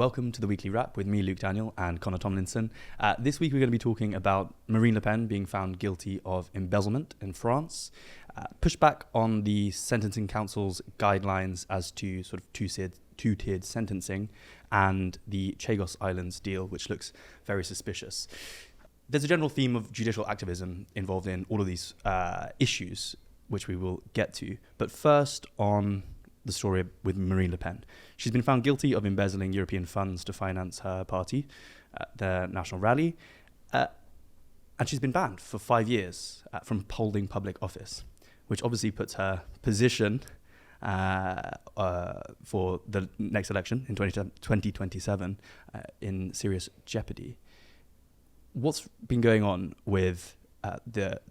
welcome to the Weekly Wrap with me, Luke Daniel, and Connor Tomlinson. This week we're going to be talking about Marine Le Pen being found guilty of embezzlement in France, pushback on the Sentencing Council's guidelines as to sort of two-tiered sentencing, and the Chagos Islands deal, which looks very suspicious. There's a general theme of judicial activism involved in all of these issues, which we will get to. But first on the story with Marine Le Pen. She's been found guilty of embezzling European funds to finance her party, the National Rally, and she's been banned for 5 years from holding public office, which obviously puts her position for the next election in 2027 in serious jeopardy. What's been going on with the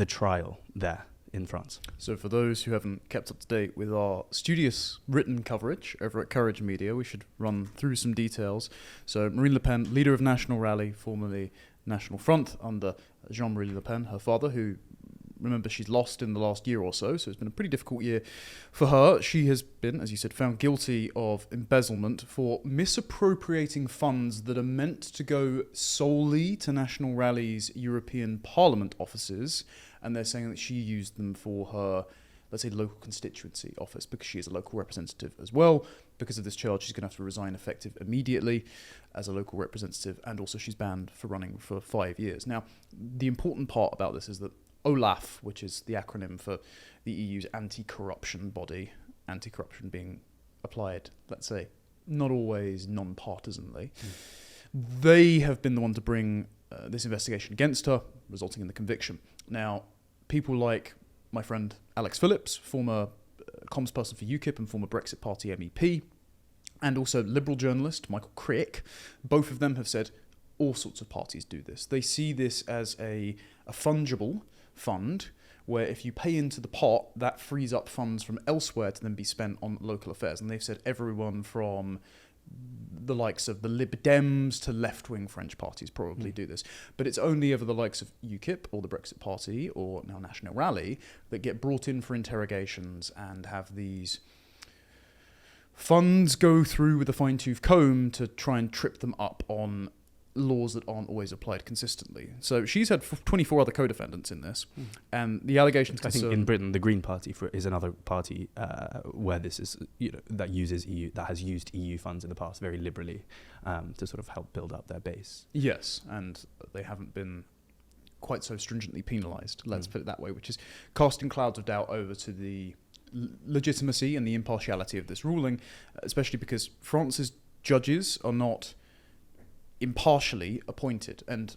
trial there in France? So for those who haven't kept up to date with our studious written coverage over at Courage Media, we should run through some details. So Marine Le Pen, leader of National Rally, formerly National Front under Jean-Marie Le Pen, her father, who, remember, she's lost in the last year or so it's been a pretty difficult year for her. She has been, as you said, found guilty of embezzlement for misappropriating funds that are meant to go solely to National Rally's European Parliament offices, and they're saying that she used them for her, let's say, local constituency office, because she is a local representative as well. Because of this charge, she's going to have to resign effective immediately as a local representative, and also she's banned for running for 5 years. Now, the important part about this is that OLAF, which is the acronym for the EU's anti-corruption body, anti-corruption being applied, let's say, not always non-partisanly, they have been the one to bring this investigation against her, resulting in the conviction. Now, people like my friend Alex Phillips, former comms person for UKIP and former Brexit Party MEP, and also Liberal journalist Michael Crick, both of them have said all sorts of parties do this. They see this as a fungible fund, where if you pay into the pot, that frees up funds from elsewhere to then be spent on local affairs. And they've said everyone from the likes of the Lib Dems to left-wing French parties probably do this. But it's only ever the likes of UKIP or the Brexit Party or now National Rally that get brought in for interrogations and have these funds go through with a fine-tooth comb to try and trip them up on laws that aren't always applied consistently. So she's had 24 other co-defendants in this, and the allegations I think in Britain the Green Party is another party where this is, that has used EU funds in the past very liberally to sort of help build up their base. Yes, and they haven't been quite so stringently penalised, let's put it that way, which is casting clouds of doubt over to the legitimacy and the impartiality of this ruling, especially because France's judges are not impartially appointed, and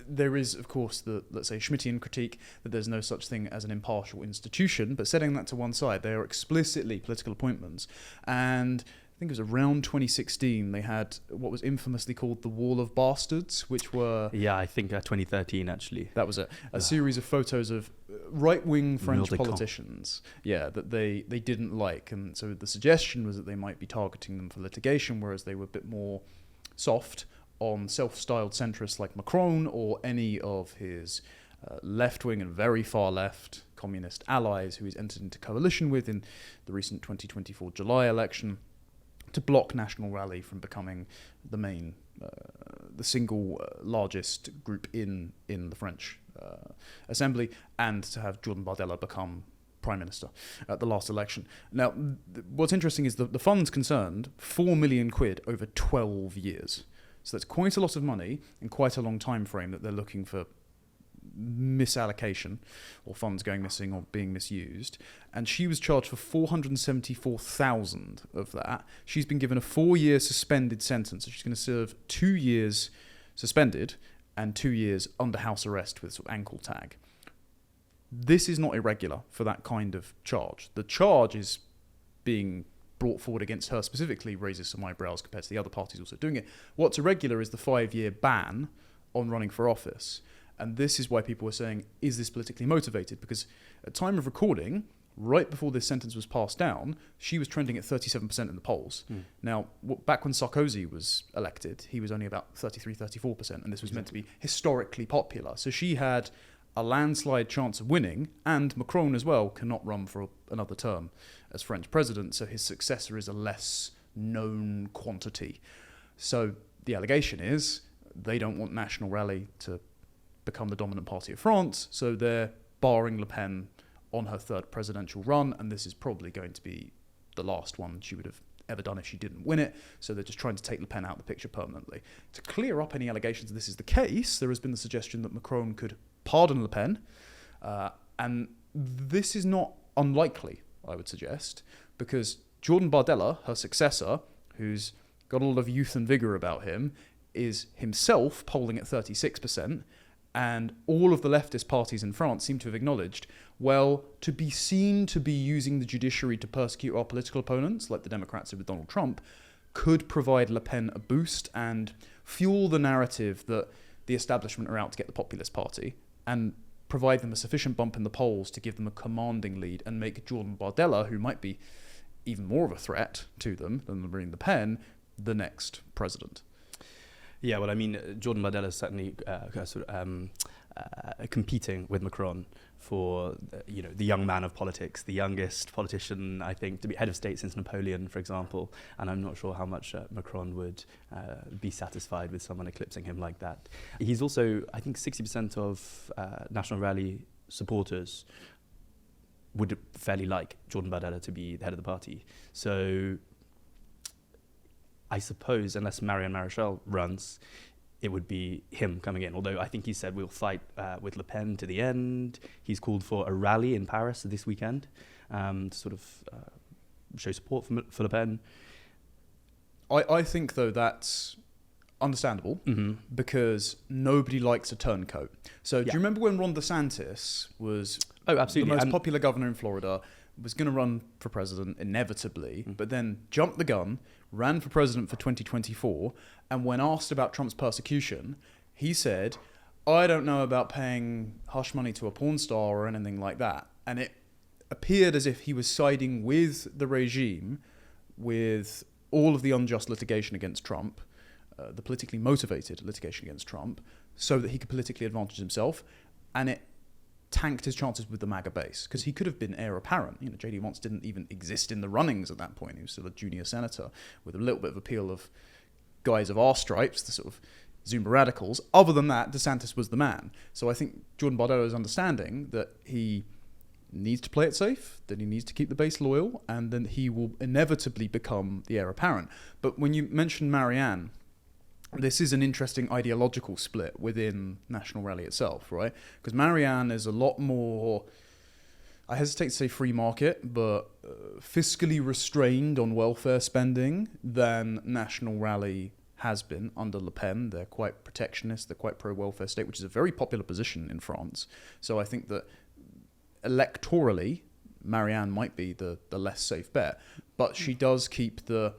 there is, of course, the, let's say, Schmittian critique that there's no such thing as an impartial institution, but setting that to one side, they are explicitly political appointments. And I think it was around 2016 they had what was infamously called the Wall of Bastards, which were... Yeah, I think 2013 actually. That was it. A series of photos of right-wing French politicians, that they didn't like, and so the suggestion was that they might be targeting them for litigation, whereas they were a bit more soft on self-styled centrists like Macron or any of his left-wing and very far-left communist allies who he's entered into coalition with in the recent 2024 July election to block National Rally from becoming the main, the single largest group in the French Assembly, and to have Jordan Bardella become Prime Minister at the last election. Now, what's interesting is the funds concerned, 4 million quid over 12 years. So that's quite a lot of money and quite a long time frame that they're looking for misallocation or funds going missing or being misused. And she was charged for 474,000 of that. She's been given a 4-year suspended sentence. So she's going to serve 2 years suspended and 2 years under house arrest with sort of ankle tag. This is not irregular for that kind of charge. The charge is being brought forward against her specifically raises some eyebrows compared to the other parties also doing it. What's irregular is the 5-year ban on running for office. And this is why people were saying, is this politically motivated? Because at time of recording, right before this sentence was passed down, she was trending at 37% in the polls. Now, back when Sarkozy was elected, he was only about 33, 34%, and this was meant to be historically popular. So she had a landslide chance of winning, and Macron as well cannot run for another term as French president, so his successor is a less known quantity. So the allegation is they don't want National Rally to become the dominant party of France, so they're barring Le Pen on her third presidential run, and this is probably going to be the last one she would have ever done if she didn't win it, so they're just trying to take Le Pen out of the picture permanently. To clear up any allegations that this is the case, there has been the suggestion that Macron could pardon Le Pen, and this is not unlikely, I would suggest, because Jordan Bardella, her successor, who's got a lot of youth and vigour about him, is himself polling at 36%, and all of the leftist parties in France seem to have acknowledged, well, to be seen to be using the judiciary to persecute our political opponents, like the Democrats did with Donald Trump, could provide Le Pen a boost and fuel the narrative that the establishment are out to get the populist party, and provide them a sufficient bump in the polls to give them a commanding lead and make Jordan Bardella, who might be even more of a threat to them than Marine Le Pen, the next president. Yeah, well, I mean, Jordan Bardella is certainly competing with Macron for, the young man of politics, the youngest politician, I think, to be head of state since Napoleon, for example. And I'm not sure how much Macron would be satisfied with someone eclipsing him like that. He's also, I think, 60% of National Rally supporters would fairly like Jordan Bardella to be the head of the party. So I suppose, unless Marianne Maréchal runs, it would be him coming in. Although I think he said we'll fight with Le Pen to the end. He's called for a rally in Paris this weekend to sort of show support for Le Pen. I think, though, that's understandable because nobody likes a turncoat. So do you remember when Ron DeSantis was absolutely the most popular governor in Florida, was going to run for president inevitably, but then jumped the gun, ran for president for 2024, and when asked about Trump's persecution, he said, I don't know about paying hush money to a porn star or anything like that. And it appeared as if he was siding with the regime, with all of the unjust litigation against Trump, the politically motivated litigation against Trump, so that he could politically advantage himself, and it tanked his chances with the MAGA base, because he could have been heir apparent. J.D. Vance didn't even exist in the runnings at that point. He was still a junior senator with a little bit of appeal of guys of our stripes, the sort of Zumba radicals. Other than that, DeSantis was the man. So I think Jordan Bardella is understanding that he needs to play it safe, that he needs to keep the base loyal, and then he will inevitably become the heir apparent. But when you mentioned Marianne, this is an interesting ideological split within National Rally itself, right? Because Marianne is a lot more, I hesitate to say free market, but fiscally restrained on welfare spending than National Rally has been under Le Pen. They're quite protectionist, they're quite pro-welfare state, which is a very popular position in France. So I think that electorally, Marianne might be the less safe bet, but she does keep the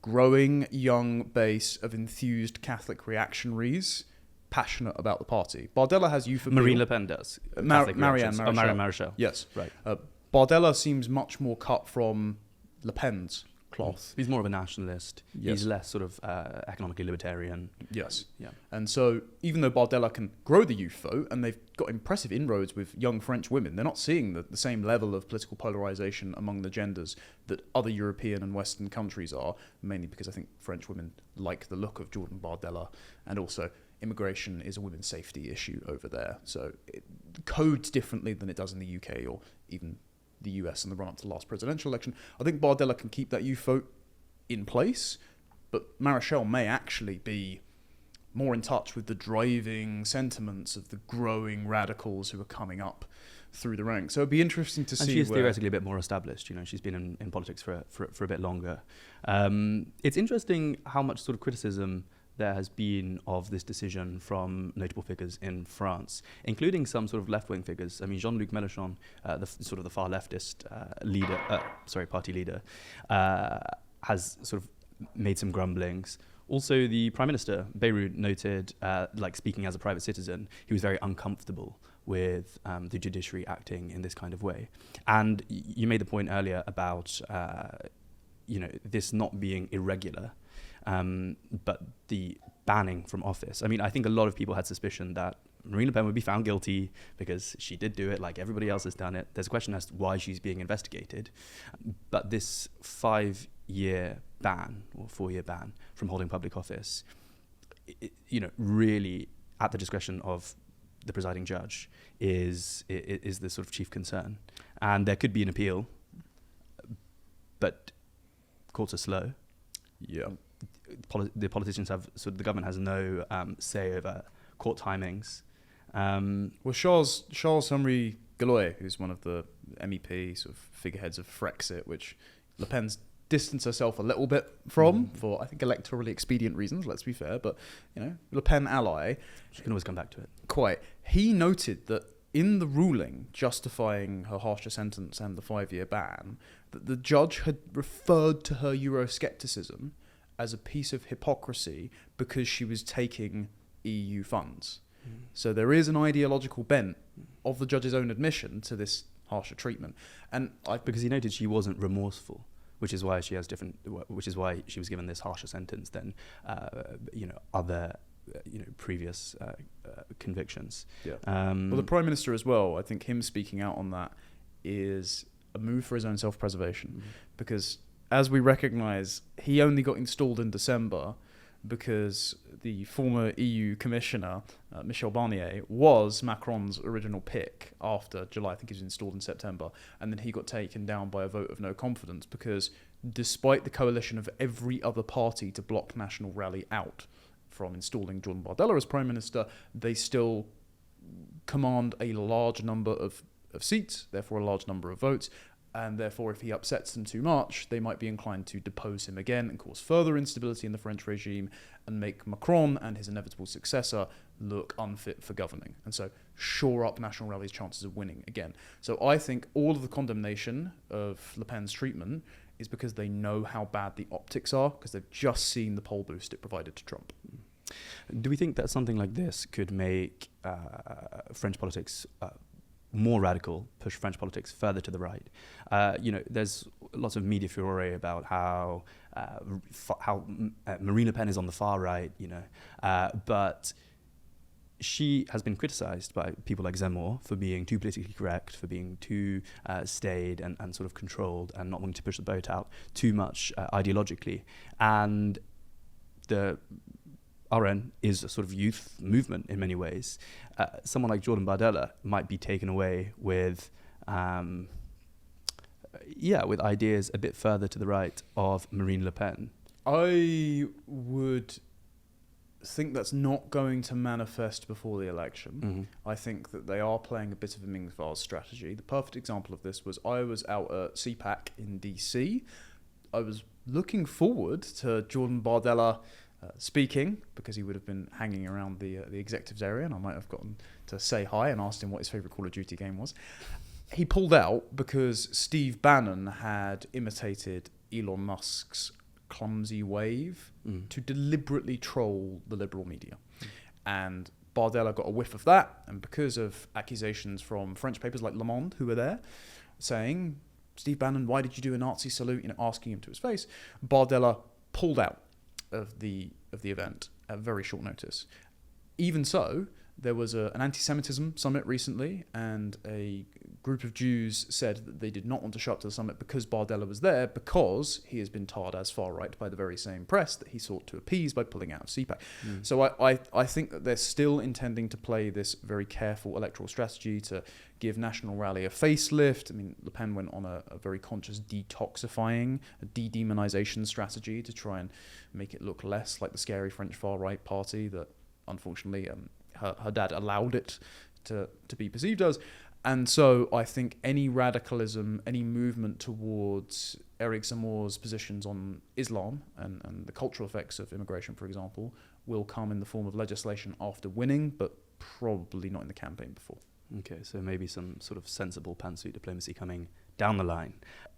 growing young base of enthused Catholic reactionaries passionate about the party. Bardella has youth appeal. Marine Le Pen does. Marianne Maréchal. Marianne Maréchal. Yes. Right. Bardella seems much more cut from Le Pen's cloth. He's more of a nationalist. Yes. He's less sort of economically libertarian. Yes. Yeah. And so even though Bardella can grow the youth vote, and they've got impressive inroads with young French women, they're not seeing the same level of political polarization among the genders that other European and Western countries are, mainly because I think French women like the look of Jordan Bardella, and also immigration is a women's safety issue over there. So it codes differently than it does in the UK or even the US in the run-up to the last presidential election. I think Bardella can keep that youth vote in place, but Maréchal may actually be more in touch with the driving sentiments of the growing radicals who are coming up through the ranks. So it'd be interesting to see. And she's theoretically a bit more established. She's been in politics for a bit longer. It's interesting how much sort of criticism there has been of this decision from notable figures in France, including some sort of left-wing figures. I mean, Jean-Luc Mélenchon, the far leftist party leader, has sort of made some grumblings. Also, the Prime Minister, Bayrou, noted, speaking as a private citizen, he was very uncomfortable with the judiciary acting in this kind of way. And you made the point earlier about, this not being irregular, but the banning from office. I mean, I think a lot of people had suspicion that Marine Le Pen would be found guilty because she did do it like everybody else has done it. There's a question as to why she's being investigated. But this 5 5-year ban or 4-year ban from holding public office, really at the discretion of the presiding judge is the sort of chief concern. And there could be an appeal, but courts are slow. Yeah. The politicians the government has no say over court timings. Well, Charles Henry Gallois, who's one of the MEP sort of figureheads of Frexit, which Le Pen's distanced herself a little bit from for, I think, electorally expedient reasons, let's be fair, but, Le Pen ally. She can always come back to it. Quite. He noted that in the ruling justifying her harsher sentence and the 5-year ban, that the judge had referred to her Euroscepticism as a piece of hypocrisy because she was taking EU funds. So there is an ideological bent of the judge's own admission to this harsher treatment. And because he noted she wasn't remorseful, which is why she was given this harsher sentence than other previous convictions. Yeah. Well, the Prime Minister as well, I think him speaking out on that is a move for his own self-preservation, because as we recognise, he only got installed in December because the former EU Commissioner, Michel Barnier, was Macron's original pick after July. I think he was installed in September. And then he got taken down by a vote of no confidence because despite the coalition of every other party to block National Rally out from installing Jordan Bardella as Prime Minister, they still command a large number of seats, therefore a large number of votes. And therefore, if he upsets them too much, they might be inclined to depose him again and cause further instability in the French regime and make Macron and his inevitable successor look unfit for governing. And so shore up National Rally's chances of winning again. So I think all of the condemnation of Le Pen's treatment is because they know how bad the optics are, because they've just seen the poll boost it provided to Trump. Do we think that something like this could make French politics more radical, push French politics further to the right? There's lots of media furore about how Marine Le Pen is on the far right, but she has been criticized by people like Zemmour for being too politically correct, for being too staid and sort of controlled and not wanting to push the boat out too much ideologically. And the RN is a sort of youth movement in many ways. Someone like Jordan Bardella might be taken away with ideas a bit further to the right of Marine Le Pen. I would think that's not going to manifest before the election. I think that they are playing a bit of a Ming Vase strategy. The perfect example of this was I was out at CPAC in DC. I was looking forward to Jordan Bardella speaking, because he would have been hanging around the executives area, and I might have gotten to say hi and asked him what his favourite Call of Duty game was. He pulled out because Steve Bannon had imitated Elon Musk's clumsy wave to deliberately troll the liberal media. And Bardella got a whiff of that, and because of accusations from French papers like Le Monde, who were there, saying, Steve Bannon, why did you do a Nazi salute, asking him to his face, Bardella pulled out of the event at very short notice. Even so, there was an anti-Semitism summit recently, and a group of Jews said that they did not want to show up to the summit because Bardella was there, because he has been tarred as far-right by the very same press that he sought to appease by pulling out of CPAC. So I think that they're still intending to play this very careful electoral strategy to give National Rally a facelift. I mean, Le Pen went on a very conscious detoxifying, a de-demonization strategy to try and make it look less like the scary French far-right party that, unfortunately, her dad allowed it to be perceived as. And so I think any radicalism, any movement towards Eric Zemmour's positions on Islam and the cultural effects of immigration, for example, will come in the form of legislation after winning, but probably not in the campaign before. Okay, so maybe some sort of sensible pantsuit diplomacy coming down the line.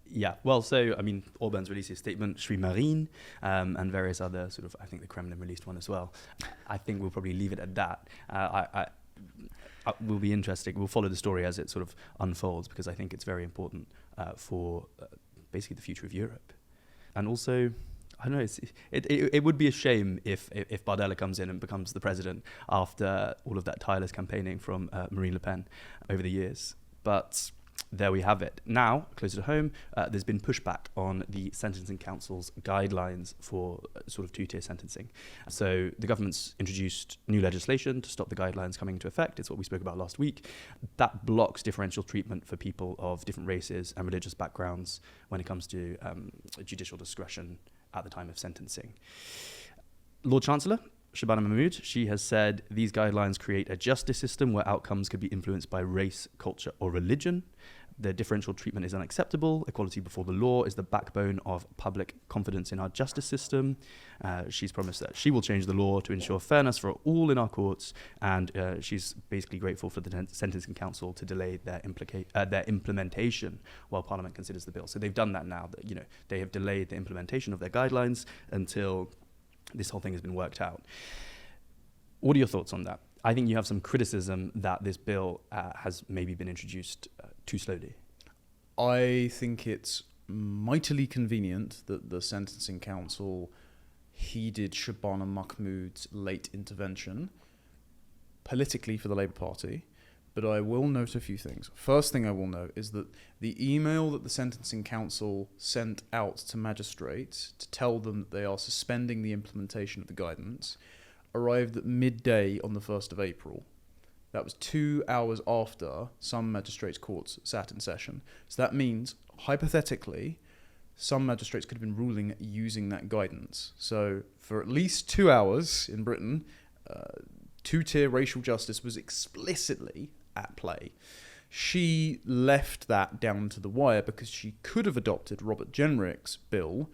Yeah, well, so, I mean, Orban's released his statement, Je suis Marine, and various other sort of, I think the Kremlin released one as well. I think we'll probably leave it at that. Will be interesting. We'll follow the story as it sort of unfolds, because I think it's very important for basically the future of Europe. And also, I don't know, it would be a shame if Bardella comes in and becomes the president after all of that tireless campaigning from Marine Le Pen over the years. But there we have it. Now, closer to home, there's been pushback on the Sentencing Council's guidelines for sort of two-tier sentencing. So the government's introduced new legislation to stop the guidelines coming into effect. It's what we spoke about last week. That blocks differential treatment for people of different races and religious backgrounds when it comes to judicial discretion at the time of sentencing. Lord Chancellor Shabana Mahmood, she has said these guidelines create a justice system where outcomes could be influenced by race, culture, or religion. The differential treatment is unacceptable. Equality before the law is the backbone of public confidence in our justice system. She's promised that she will change the law to ensure fairness for all in our courts, and she's basically grateful for the Sentencing Council to delay their implementation while Parliament considers the bill. So they've done that now. That they have delayed the implementation of their guidelines until this whole thing has been worked out. What are your thoughts on that? I think you have some criticism that this bill has maybe been introduced too slowly. I think it's mightily convenient that the Sentencing Council heeded Shabana Mahmood's late intervention politically for the Labour Party, but I will note a few things. First thing I will note is that the email that the Sentencing Council sent out to magistrates to tell them that they are suspending the implementation of the guidance arrived at midday on the 1st of April. That was 2 hours after some magistrates' courts sat in session. So that means, hypothetically, some magistrates could have been ruling using that guidance. So for at least 2 hours in Britain, two-tier racial justice was explicitly at play. She left that down to the wire because she could have adopted Robert Jenrick's bill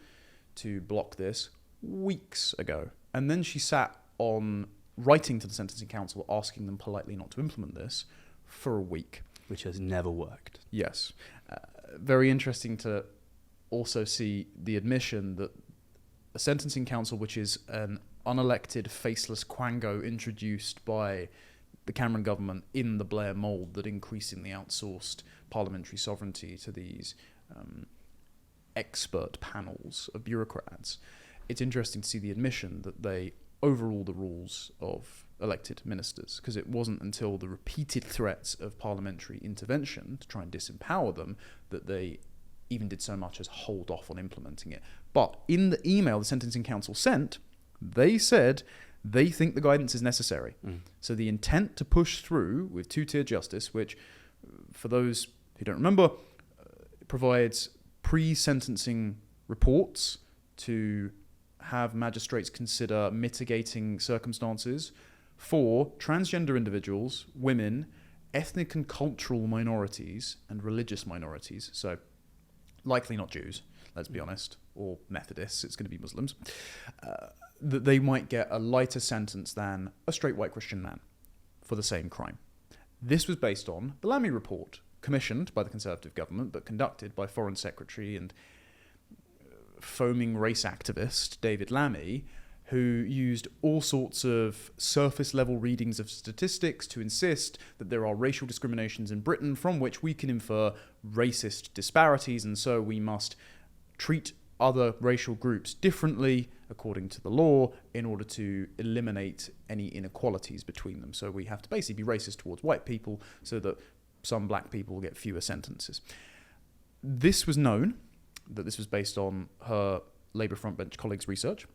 to block this weeks ago. And then she sat on writing to the Sentencing Council asking them politely not to implement this for a week. Which has never worked. Yes. Very interesting to also see the admission that a Sentencing Council, which is an unelected, faceless quango introduced by the Cameron government in the Blair mould that increasingly outsourced parliamentary sovereignty to these expert panels of bureaucrats. It's interesting to see the admission that they overrule the rules of elected ministers, because it wasn't until the repeated threats of parliamentary intervention to try and disempower them that they even did so much as hold off on implementing it. But in the email the Sentencing Council sent, they said they think the guidance is necessary. So the intent to push through with two-tier justice, which, for those who don't remember, provides pre-sentencing reports to have magistrates consider mitigating circumstances for transgender individuals, women, ethnic and cultural minorities, and religious minorities. So likely not Jews, let's be honest, or Methodists, it's going to be Muslims, that they might get a lighter sentence than a straight white Christian man for the same crime. This was based on the Lamy report, commissioned by the Conservative government, but conducted by Foreign Secretary and foaming race activist David Lammy, who used all sorts of surface-level readings of statistics to insist that there are racial discriminations in Britain from which we can infer racist disparities, and so we must treat other racial groups differently according to the law in order to eliminate any inequalities between them. So we have to basically be racist towards white people so that some black people will get fewer sentences. This was known, that this was based on her Labour frontbench colleagues' research,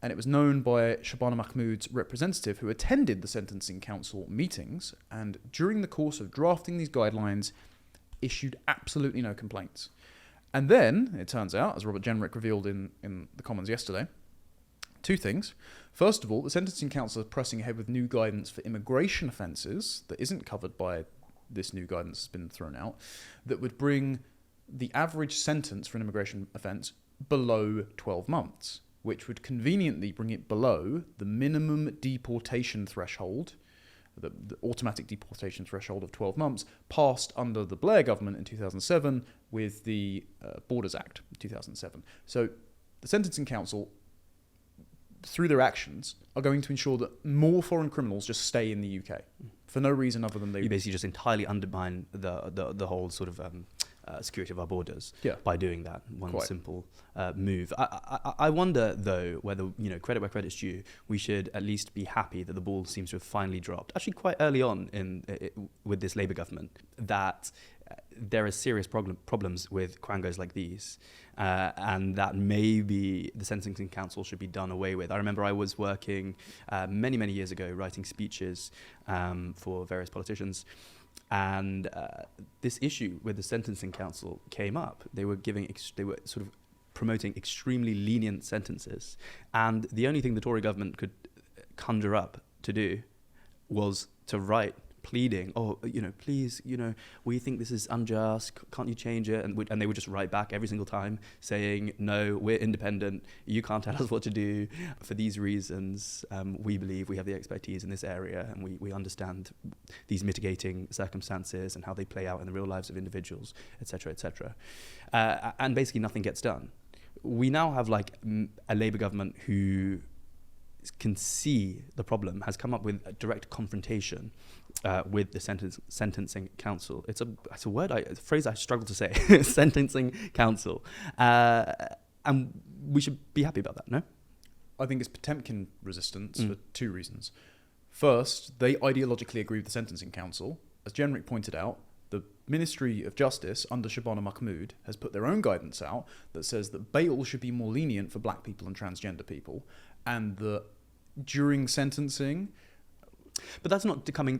and it was known by Shabana Mahmood's representative who attended the Sentencing Council meetings and during the course of drafting these guidelines issued absolutely no complaints. And then, it turns out, as Robert Jenrick revealed in the Commons yesterday, two things. First of all, the Sentencing Council is pressing ahead with new guidance for immigration offences that isn't covered by this new guidance that's been thrown out, that would bring the average sentence for an immigration offence below 12 months, which would conveniently bring it below the minimum deportation threshold, the automatic deportation threshold of 12 months, passed under the Blair government in 2007 with the Borders Act in 2007. So the Sentencing Council, through their actions, are going to ensure that more foreign criminals just stay in the UK for no reason other than they... You basically just entirely undermine the whole sort of security of our borders by doing that one simple move. I wonder, though, whether, credit where credit's due, we should at least be happy that the ball seems to have finally dropped, actually quite early on with this Labour government, that there are serious problems with quangos like these, and that maybe the sentencing council should be done away with. I remember I was working many years ago writing speeches for various politicians, and this issue with the sentencing council came up. They were sort of promoting extremely lenient sentences, and the only thing the Tory government could conjure up to do was to write pleading, please, we think this is unjust, can't you change it? And they would just write back every single time saying, no, we're independent, you can't tell us what to do. For these reasons, we believe we have the expertise in this area, and we understand these mitigating circumstances and how they play out in the real lives of individuals, etc., etc. And basically nothing gets done. We now have a Labour government who can see the problem, has come up with a direct confrontation with the sentencing council. It's a phrase I struggle to say. Sentencing council, and we should be happy about that. No, I think it's Potemkin resistance for two reasons. First, they ideologically agree with the sentencing council. As Jenrick pointed out, the Ministry of Justice under Shabana Mahmood has put their own guidance out that says that bail should be more lenient for black people and transgender people, and that during sentencing. But that's not coming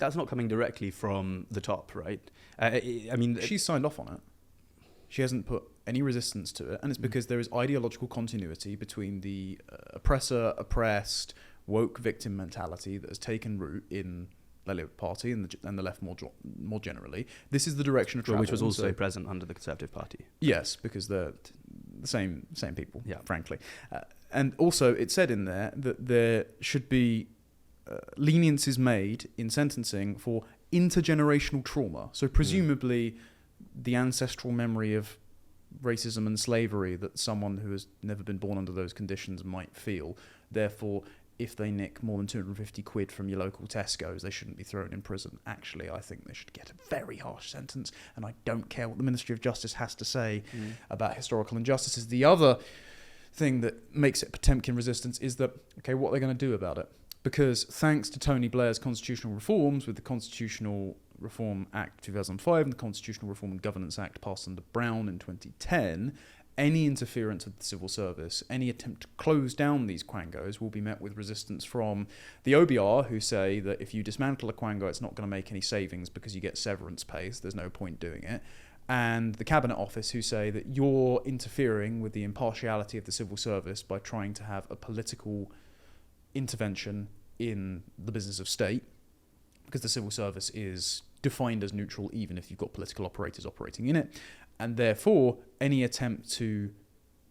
directly from the top, right? I mean, she's signed off on it. She hasn't put any resistance to it, and it's because there is ideological continuity between the oppressor-oppressed, woke victim mentality that has taken root in the Labour Party and the left more generally. This is the direction of travel, which was also present under the Conservative Party. Yes, because they're the same people, yeah. Frankly. And also, it said in there that there should be lenience is made in sentencing for intergenerational trauma. So presumably the ancestral memory of racism and slavery that someone who has never been born under those conditions might feel. Therefore, if they nick more than 250 quid from your local Tesco's, they shouldn't be thrown in prison. Actually, I think they should get a very harsh sentence, and I don't care what the Ministry of Justice has to say about historical injustices. The other thing that makes it Potemkin resistance is that, okay, what are they going to do about it? Because thanks to Tony Blair's constitutional reforms with the Constitutional Reform Act 2005 and the Constitutional Reform and Governance Act passed under Brown in 2010, any interference with the civil service, any attempt to close down these quangos will be met with resistance from the OBR, who say that if you dismantle a quango, it's not going to make any savings because you get severance pay, so there's no point doing it. And the Cabinet Office, who say that you're interfering with the impartiality of the civil service by trying to have a political intervention in the business of state, because the civil service is defined as neutral even if you've got political operators operating in it, and therefore any attempt to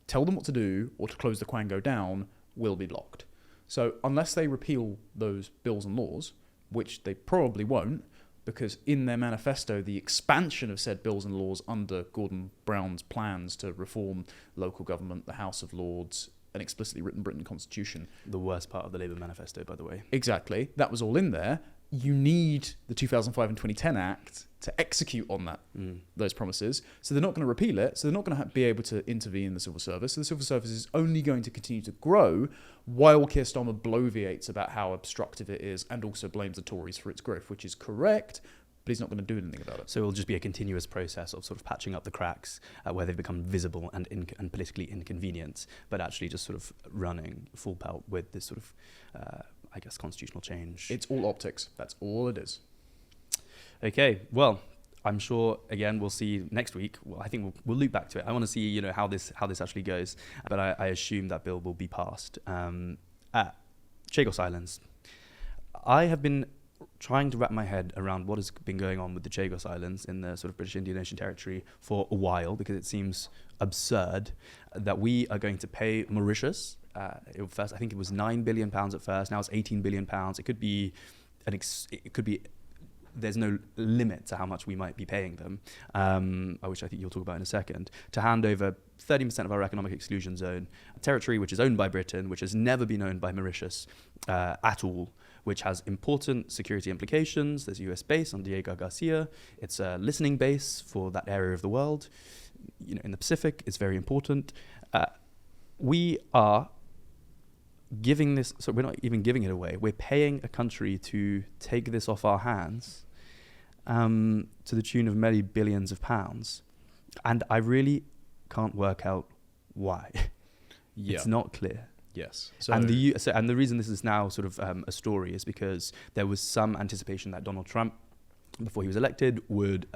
tell them what to do or to close the quango down will be blocked. So unless they repeal those bills and laws, which they probably won't, because in their manifesto, the expansion of said bills and laws under Gordon Brown's plans to reform local government, the House of Lords, an explicitly written Britain constitution. The worst part of the Labour manifesto, by the way. Exactly. That was all in there. You need the 2005 and 2010 Act to execute on those promises. So they're not going to repeal it. So they're not going to be able to intervene in the civil service. So the civil service is only going to continue to grow while Keir Starmer bloviates about how obstructive it is and also blames the Tories for its growth, which is correct. But he's not going to do anything about it. So it'll just be a continuous process of sort of patching up the cracks where they've become visible and politically inconvenient, but actually just sort of running full pelt with this sort of, constitutional change. It's all optics. That's all it is. Okay, well, I'm sure, again, we'll see next week. Well, I think we'll loop back to it. I want to see, how this actually goes. But I assume that bill will be passed. At Chagos Islands, I have been trying to wrap my head around what has been going on with the Chagos Islands in the sort of British Indian Ocean Territory for a while, because it seems absurd that we are going to pay Mauritius. First, I think it was £9 billion at first. Now it's £18 billion. It could be there's no limit to how much we might be paying them, which I think you'll talk about in a second, to hand over 30% of our economic exclusion zone, a territory which is owned by Britain, which has never been owned by Mauritius at all, which has important security implications. There's a US base on Diego Garcia. It's a listening base for that area of the world. In the Pacific, it's very important. We are giving this, so we're not even giving it away. We're paying a country to take this off our hands to the tune of many billions of pounds. And I really can't work out why. Yeah. It's not clear. Yes. So And the reason this is now sort of a story is because there was some anticipation that Donald Trump, before he was elected, would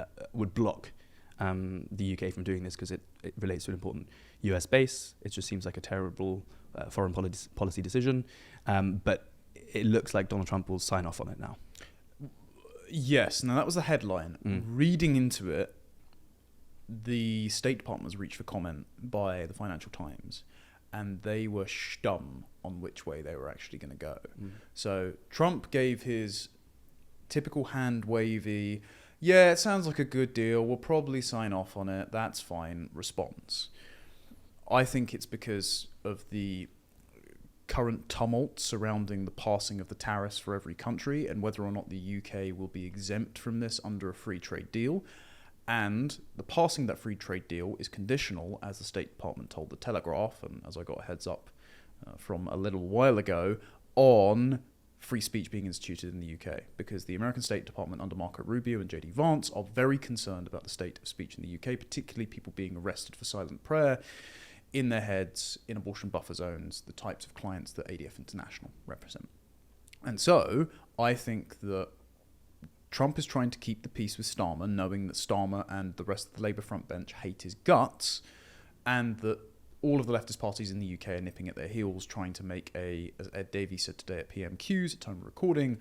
block the UK from doing this because it relates to an important US base. It just seems like a terrible foreign policy decision. But it looks like Donald Trump will sign off on it now. yes. Now that was the headline. Reading into it, the State Department was reached for comment by the Financial Times, and they were stum on which way they were actually going to go. So Trump gave his typical hand-wavy, yeah, it sounds like a good deal, we'll probably sign off on it, that's fine, response. I think it's because of the current tumult surrounding the passing of the tariffs for every country and whether or not the UK will be exempt from this under a free trade deal. And the passing of that free trade deal is conditional, as the State Department told The Telegraph, and as I got a heads up from a little while ago, on free speech being instituted in the UK, because the American State Department under Marco Rubio and JD Vance are very concerned about the state of speech in the UK, particularly people being arrested for silent prayer in their heads in abortion buffer zones, the types of clients that ADF International represent. And so I think that Trump is trying to keep the peace with Starmer, knowing that Starmer and the rest of the Labour front bench hate his guts, and that all of the leftist parties in the UK are nipping at their heels, trying to make as Ed Davey said today at PMQs, at time of recording,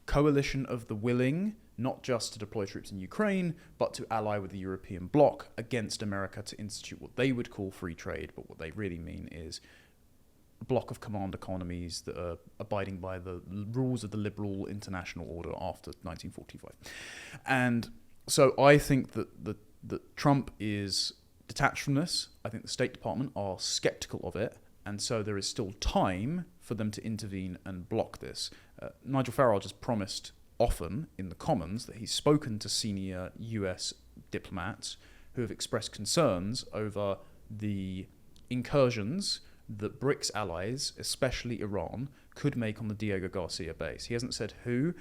coalition of the willing, not just to deploy troops in Ukraine, but to ally with the European bloc against America to institute what they would call free trade, but what they really mean is a block of command economies that are abiding by the rules of the liberal international order after 1945. And so I think that Trump is detached from this. I think the State Department are skeptical of it, and so there is still time for them to intervene and block this. Nigel Farage has promised often in the Commons that he's spoken to senior US diplomats who have expressed concerns over the incursions that BRICS allies, especially Iran, could make on the Diego Garcia base. He hasn't said who.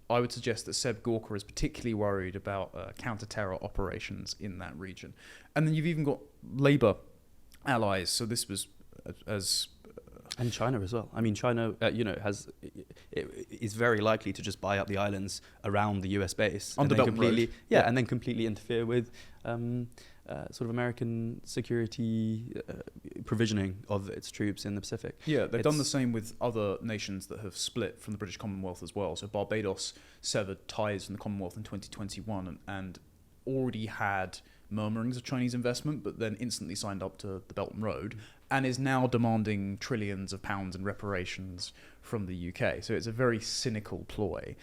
I would suggest that Seb Gorka is particularly worried about counter-terror operations in that region. And then you've even got Labour allies. So this was as... And China as well. I mean, China, is very likely to just buy up the islands around the US base On the Belt and Road. And then completely interfere with sort of American security provisioning of its troops in the Pacific. Yeah, they've done the same with other nations that have split from the British Commonwealth as well. So Barbados severed ties from the Commonwealth in 2021 and already had murmurings of Chinese investment, but then instantly signed up to the Belt and Road, and is now demanding trillions of pounds in reparations from the UK. So it's a very cynical ploy.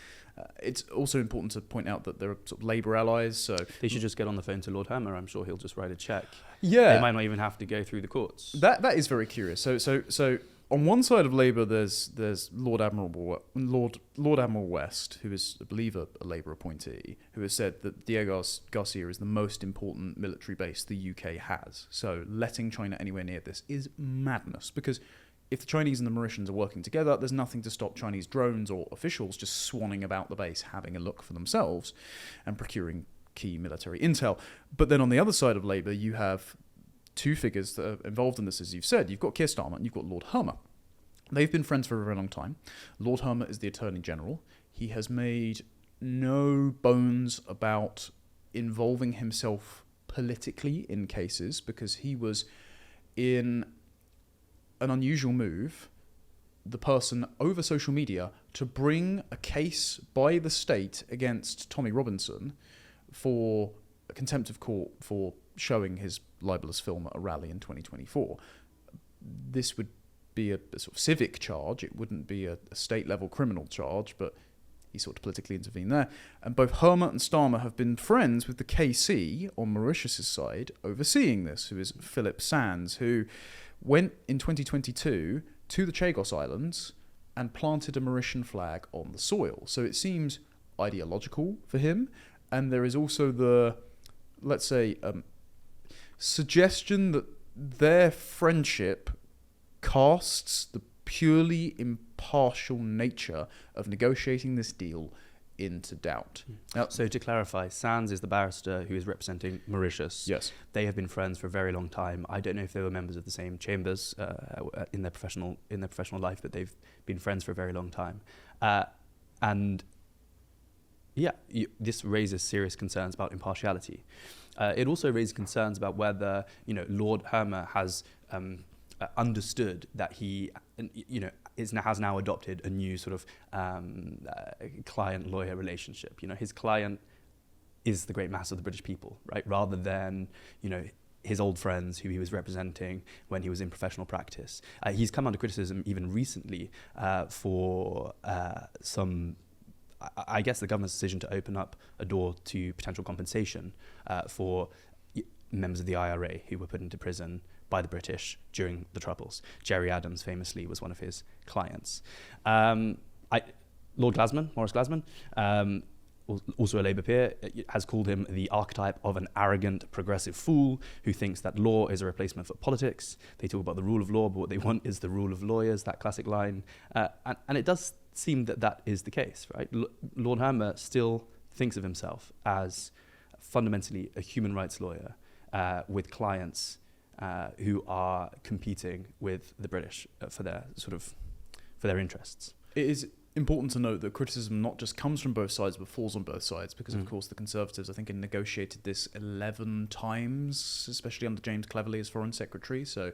It's also important to point out that there are sort of Labour allies. So they should just get on the phone to Lord Hammer. I'm sure he'll just write a check. Yeah, they might not even have to go through the courts. That is very curious. So on one side of Labour, there's Lord Admiral West, who is, I believe, a Labour appointee, who has said that Diego Garcia is the most important military base the UK has. So letting China anywhere near this is madness, because if the Chinese and the Mauritians are working together, there's nothing to stop Chinese drones or officials just swanning about the base, having a look for themselves and procuring key military intel. But then on the other side of Labour, you have two figures that are involved in this, as you've said. You've got Keir Starmer and you've got Lord Hermer. They've been friends for a very long time. Lord Hermer is the Attorney General. He has made no bones about involving himself politically in cases, because he was, in an unusual move, the person over social media to bring a case by the state against Tommy Robinson for a contempt of court for showing his libelous film at a rally in 2024. This would be a sort of civic charge. It wouldn't be a state-level criminal charge, but he sort of politically intervened there. And both Hermer and Starmer have been friends with the KC on Mauritius' side overseeing this, who is Philip Sands, who went in 2022 to the Chagos Islands and planted a Mauritian flag on the soil. So it seems ideological for him. And there is also the, let's say, suggestion that their friendship casts the purely impartial nature of negotiating this deal into doubt. Now, so to clarify, Sands is the barrister who is representing Mauritius. Yes. They have been friends for a very long time. I don't know if they were members of the same chambers in their professional life, but they've been friends for a very long time. This raises serious concerns about impartiality. It also raises concerns about whether Lord Hermer has understood that he has now adopted a new sort of client-lawyer relationship. His client is the great mass of the British people, right? Rather than his old friends who he was representing when he was in professional practice. He's come under criticism even recently for some. I guess the government's decision to open up a door to potential compensation for members of the IRA who were put into prison by the British during the Troubles. Gerry Adams famously was one of his clients. Lord Glasman, Maurice Glasman, also a Labour peer, has called him the archetype of an arrogant progressive fool who thinks that law is a replacement for politics. They talk about the rule of law, but what they want is the rule of lawyers, that classic line. And it does seem that is the case, right? Lord Hermer still thinks of himself as fundamentally a human rights lawyer with clients who are competing with the British for their interests. It is important to note that criticism not just comes from both sides, but falls on both sides, because of course the Conservatives, I think, had negotiated this 11 times, especially under James Cleverly as Foreign Secretary. So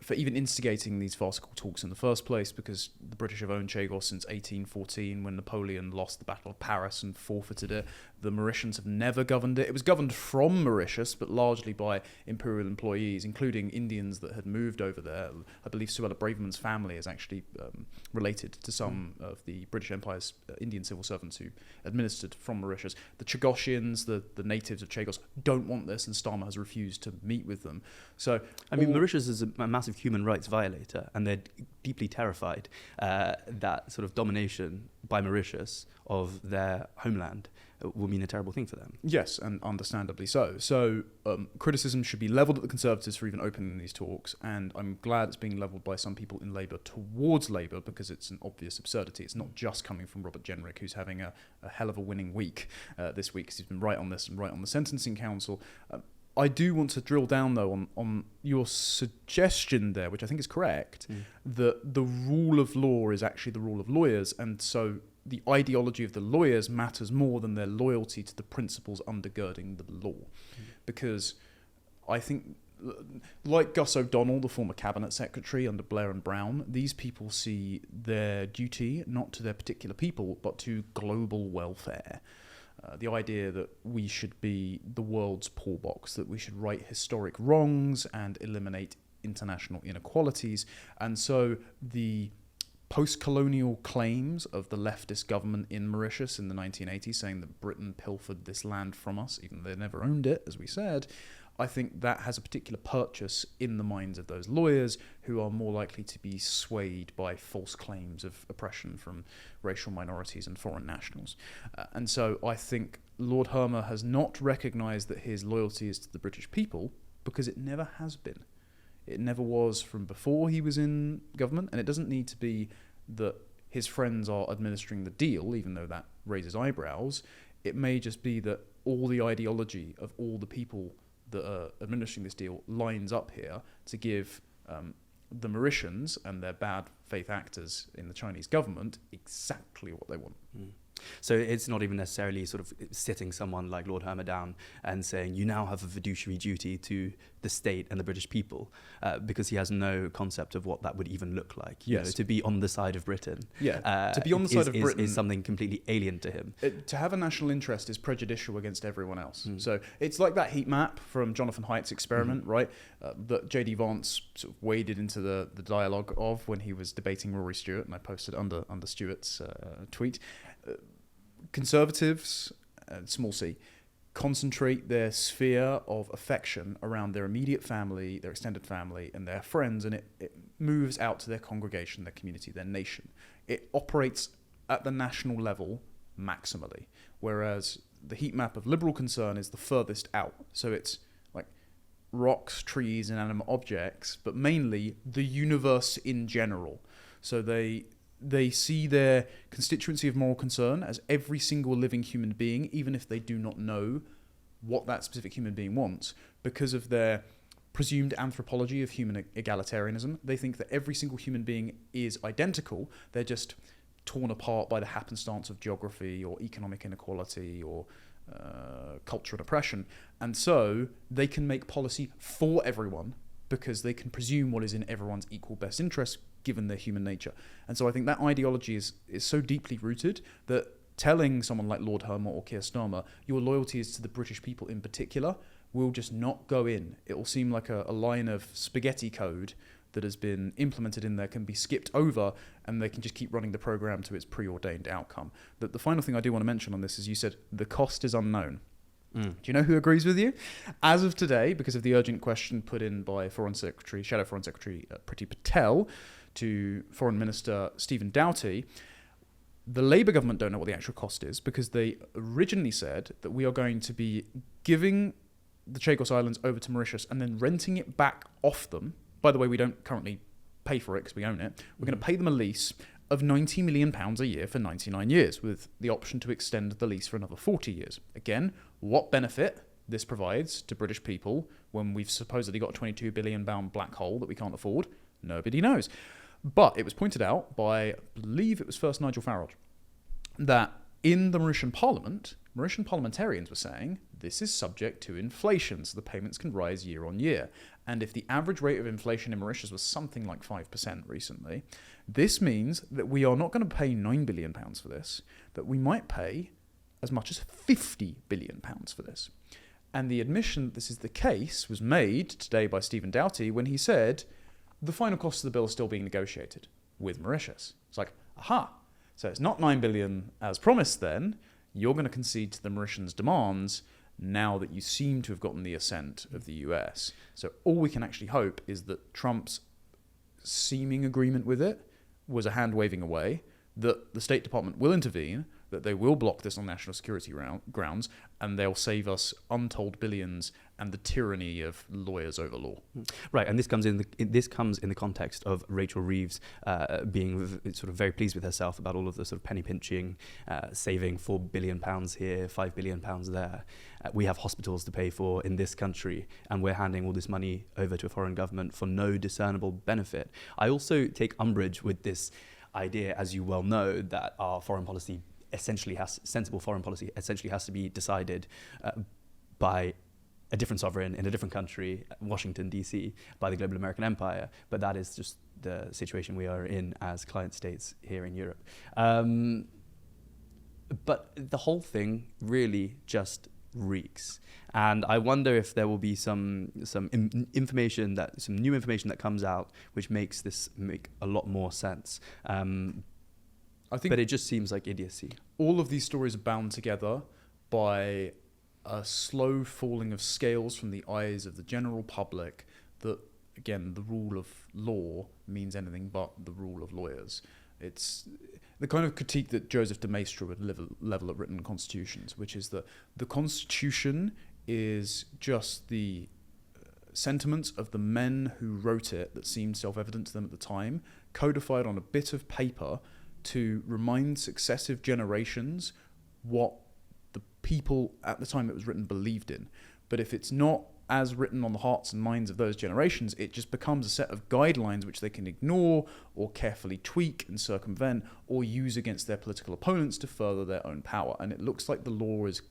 for even instigating these farcical talks in the first place, because the British have owned Chagos since 1814, when Napoleon lost the Battle of Paris and forfeited it. The Mauritians have never governed it. It was governed from Mauritius, but largely by imperial employees, including Indians that had moved over there. I believe Suella Braverman's family is actually related to some of the British Empire's Indian civil servants who administered from Mauritius. The Chagosians, the natives of Chagos, don't want this, and Starmer has refused to meet with them. So, Mauritius is a massive human rights violator, and they're deeply terrified that sort of domination by Mauritius of their homeland will mean a terrible thing for them. Yes, and understandably so. So criticism should be levelled at the Conservatives for even opening these talks, and I'm glad it's being levelled by some people in Labour towards Labour, because it's an obvious absurdity. It's not just coming from Robert Jenrick, who's having a hell of a winning week this week, because he's been right on this and right on the Sentencing Council. I do want to drill down, though, on your suggestion there, which I think is correct, that the rule of law is actually the rule of lawyers, and so the ideology of the lawyers matters more than their loyalty to the principles undergirding the law. Because I think, like Gus O'Donnell, the former cabinet secretary under Blair and Brown, these people see their duty not to their particular people, but to global welfare. The idea that we should be the world's poor box, that we should right historic wrongs and eliminate international inequalities. And so the post-colonial claims of the leftist government in Mauritius in the 1980s, saying that Britain pilfered this land from us, even though they never owned it, as we said, I think that has a particular purchase in the minds of those lawyers who are more likely to be swayed by false claims of oppression from racial minorities and foreign nationals. And so I think Lord Hermer has not recognised that his loyalty is to the British people, because it never has been. It never was from before he was in government, and it doesn't need to be that his friends are administering the deal, even though that raises eyebrows. It may just be that all the ideology of all the people that are administering this deal lines up here to give the Mauritians and their bad faith actors in the Chinese government exactly what they want. So it's not even necessarily sort of sitting someone like Lord Hermer down and saying, you now have a fiduciary duty to the state and the British people, because he has no concept of what that would even look like. Yes. To be on the side of Britain. To be on the side of Britain is something completely alien to him. To have a national interest is prejudicial against everyone else. So it's like that heat map from Jonathan Haidt's experiment, right? That J.D. Vance sort of waded into the dialogue of when he was debating Rory Stewart, and I posted under Stewart's tweet. Conservatives, small c, concentrate their sphere of affection around their immediate family, their extended family, and their friends, and it moves out to their congregation, their community, their nation. It operates at the national level maximally, whereas the heat map of liberal concern is the furthest out. So it's like rocks, trees, inanimate objects, but mainly the universe in general. So they see their constituency of moral concern as every single living human being, even if they do not know what that specific human being wants, because of their presumed anthropology of human egalitarianism. They think that every single human being is identical. They're just torn apart by the happenstance of geography or economic inequality or culture and oppression. And so they can make policy for everyone because they can presume what is in everyone's equal best interest given their human nature. And so I think that ideology is so deeply rooted that telling someone like Lord Hermel or Keir Starmer your loyalty is to the British people in particular will just not go in. It will seem like a line of spaghetti code that has been implemented in there can be skipped over, and they can just keep running the program to its preordained outcome. The final thing I do want to mention on this is you said the cost is unknown. Do you know who agrees with you? As of today, because of the urgent question put in by Shadow Foreign Secretary Priti Patel to Foreign Minister Stephen Doughty, the Labour government don't know what the actual cost is, because they originally said that we are going to be giving the Chagos Islands over to Mauritius and then renting it back off them. By the way, we don't currently pay for it because we own it. We're going to pay them a lease of £90 million a year for 99 years, with the option to extend the lease for another 40 years. Again, what benefit this provides to British people when we've supposedly got a £22 billion black hole that we can't afford, nobody knows. But it was pointed out by, I believe it was first Nigel Farage, that in the Mauritian Parliament, Mauritian parliamentarians were saying this is subject to inflation, so the payments can rise year on year. And if the average rate of inflation in Mauritius was something like 5% recently, this means that we are not going to pay £9 billion for this, that we might pay as much as £50 billion for this. And the admission that this is the case was made today by Stephen Doughty when he said the final cost of the bill is still being negotiated with Mauritius. It's like, aha, so it's not $9 billion as promised then. You're going to concede to the Mauritians' demands now that you seem to have gotten the assent of the US. So all we can actually hope is that Trump's seeming agreement with it was a hand waving away, that the State Department will intervene, that they will block this on national security grounds, and they'll save us untold billions and the tyranny of lawyers over law. Right, and this comes in the context of Rachel Reeves being sort of very pleased with herself about all of the sort of penny pinching, saving £4 billion here, £5 billion there. We have hospitals to pay for in this country, and we're handing all this money over to a foreign government for no discernible benefit. I also take umbrage with this idea, as you well know, that our foreign policy sensible foreign policy essentially has to be decided by a different sovereign in a different country, Washington, D.C., by the global American empire. But that is just the situation we are in as client states here in Europe. But the whole thing really just reeks. And I wonder if there will be some new information that comes out which makes this make a lot more sense. But it just seems like idiocy. All of these stories are bound together by a slow falling of scales from the eyes of the general public that, again, the rule of law means anything but the rule of lawyers. It's the kind of critique that Joseph de Maistre would level at written constitutions, which is that the constitution is just the sentiments of the men who wrote it that seemed self-evident to them at the time, codified on a bit of paper to remind successive generations what the people at the time it was written believed in. But if it's not as written on the hearts and minds of those generations, it just becomes a set of guidelines which they can ignore or carefully tweak and circumvent or use against their political opponents to further their own power. And it looks like the law is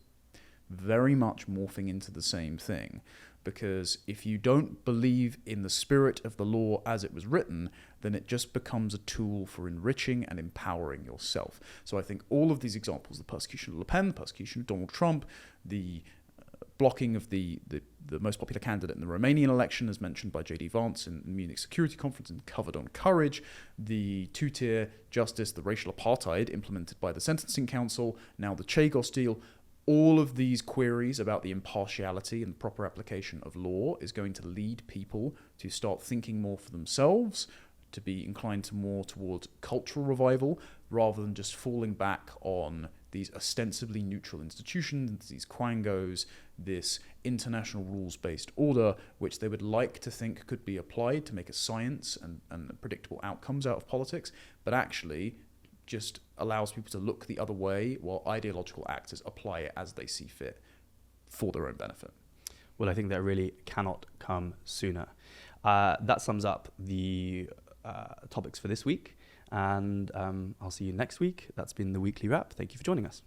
very much morphing into the same thing. Because if you don't believe in the spirit of the law as it was written, then it just becomes a tool for enriching and empowering yourself. So I think all of these examples, the persecution of Le Pen, the persecution of Donald Trump, the blocking of the most popular candidate in the Romanian election, as mentioned by J.D. Vance in the Munich Security Conference and covered on Courage, the two-tier justice, the racial apartheid implemented by the Sentencing Council, now the Chagos deal, all of these queries about the impartiality and proper application of law is going to lead people to start thinking more for themselves, to be inclined to more towards cultural revival, rather than just falling back on these ostensibly neutral institutions, these quangos, this international rules-based order, which they would like to think could be applied to make a science and predictable outcomes out of politics, but actually just allows people to look the other way while ideological actors apply it as they see fit for their own benefit. Well, I think that really cannot come sooner. That sums up the topics for this week, and I'll see you next week. That's been the Weekly Wrap. Thank you for joining us.